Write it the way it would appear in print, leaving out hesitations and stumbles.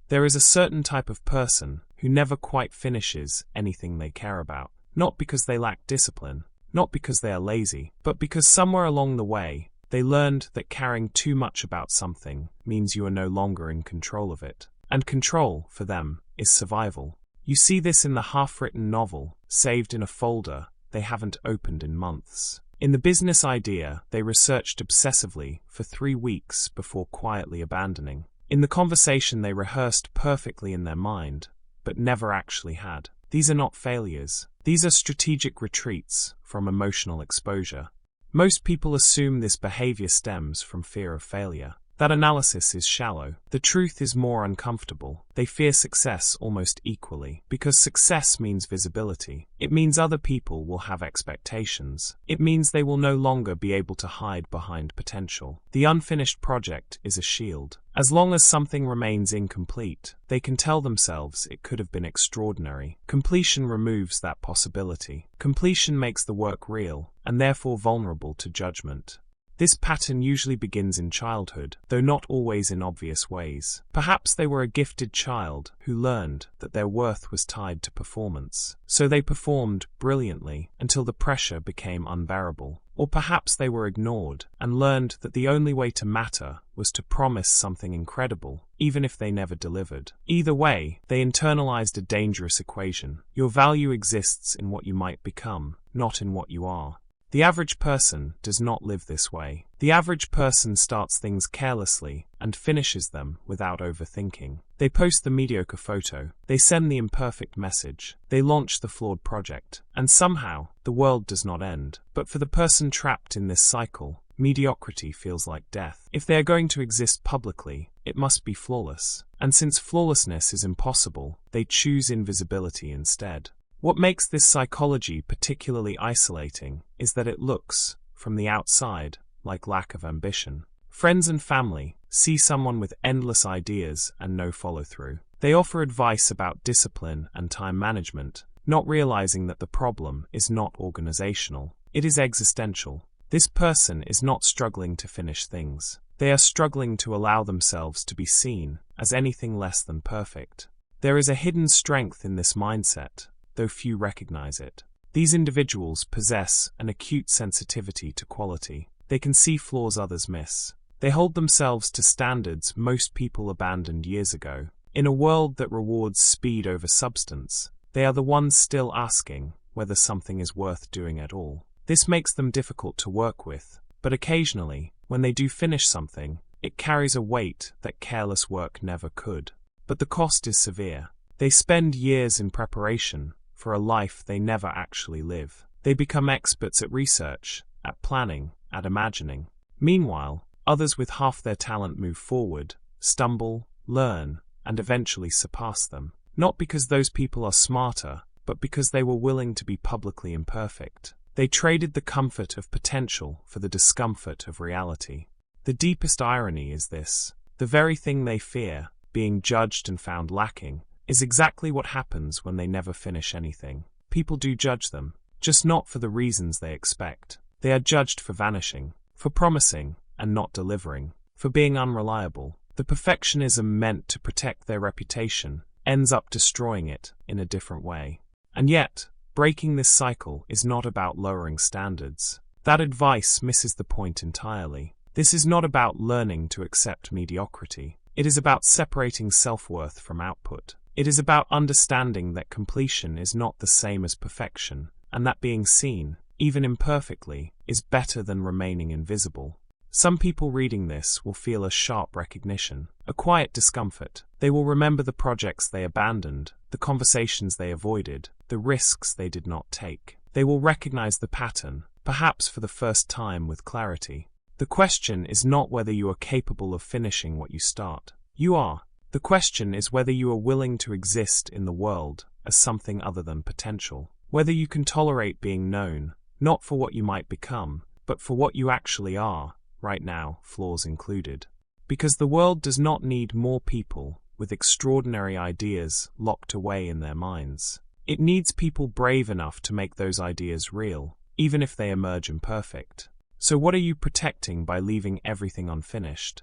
There is a certain type of person who never quite finishes anything they care about, not because they lack discipline, not because they are lazy, but because somewhere along the way, they learned that caring too much about something means you are no longer in control of it. And control, for them, is survival. You see this in the half-written novel, saved in a folder they haven't opened in months. In the business idea they researched obsessively for 3 weeks before quietly abandoning. In the conversation they rehearsed perfectly in their mind, but never actually had. These are not failures. These are strategic retreats from emotional exposure. Most people assume this behavior stems from fear of failure. That analysis is shallow. The truth is more uncomfortable. They fear success almost equally, because success means visibility. It means other people will have expectations. It means they will no longer be able to hide behind potential. The unfinished project is a shield. As long as something remains incomplete, they can tell themselves it could have been extraordinary. Completion removes that possibility. Completion makes the work real, and therefore vulnerable to judgment. This pattern usually begins in childhood, though not always in obvious ways. Perhaps they were a gifted child who learned that their worth was tied to performance. So they performed brilliantly until the pressure became unbearable. Or perhaps they were ignored and learned that the only way to matter was to promise something incredible, even if they never delivered. Either way, they internalized a dangerous equation. Your value exists in what you might become, not in what you are. The average person does not live this way. The average person starts things carelessly and finishes them without overthinking. They post the mediocre photo, they send the imperfect message, they launch the flawed project, and somehow the world does not end. But for the person trapped in this cycle, mediocrity feels like death. If they are going to exist publicly, it must be flawless. And since flawlessness is impossible, they choose invisibility instead. What makes this psychology particularly isolating is that it looks, from the outside, like lack of ambition. Friends and family see someone with endless ideas and no follow-through. They offer advice about discipline and time management, not realizing that the problem is not organizational, it is existential. This person is not struggling to finish things. They are struggling to allow themselves to be seen as anything less than perfect. There is a hidden strength in this mindset, though few recognize it. These individuals possess an acute sensitivity to quality. They can see flaws others miss. They hold themselves to standards most people abandoned years ago. In a world that rewards speed over substance, they are the ones still asking whether something is worth doing at all. This makes them difficult to work with, but occasionally, when they do finish something, it carries a weight that careless work never could. But the cost is severe. They spend years in preparation for a life they never actually live. They become experts at research, at planning, at imagining. Meanwhile, others with half their talent move forward, stumble, learn, and eventually surpass them. Not because those people are smarter, but because they were willing to be publicly imperfect. They traded the comfort of potential for the discomfort of reality. The deepest irony is this: the very thing they fear, being judged and found lacking, is exactly what happens when they never finish anything. People do judge them, just not for the reasons they expect. They are judged for vanishing, for promising and not delivering, for being unreliable. The perfectionism meant to protect their reputation ends up destroying it in a different way. And yet, breaking this cycle is not about lowering standards. That advice misses the point entirely. This is not about learning to accept mediocrity. It is about separating self-worth from output. It is about understanding that completion is not the same as perfection, and that being seen, even imperfectly, is better than remaining invisible. Some people reading this will feel a sharp recognition, a quiet discomfort. They will remember the projects they abandoned, the conversations they avoided, the risks they did not take. They will recognize the pattern, perhaps for the first time with clarity. The question is not whether you are capable of finishing what you start. You are. The question is whether you are willing to exist in the world as something other than potential. Whether you can tolerate being known, not for what you might become, but for what you actually are, right now, flaws included. Because the world does not need more people with extraordinary ideas locked away in their minds. It needs people brave enough to make those ideas real, even if they emerge imperfect. So what are you protecting by leaving everything unfinished?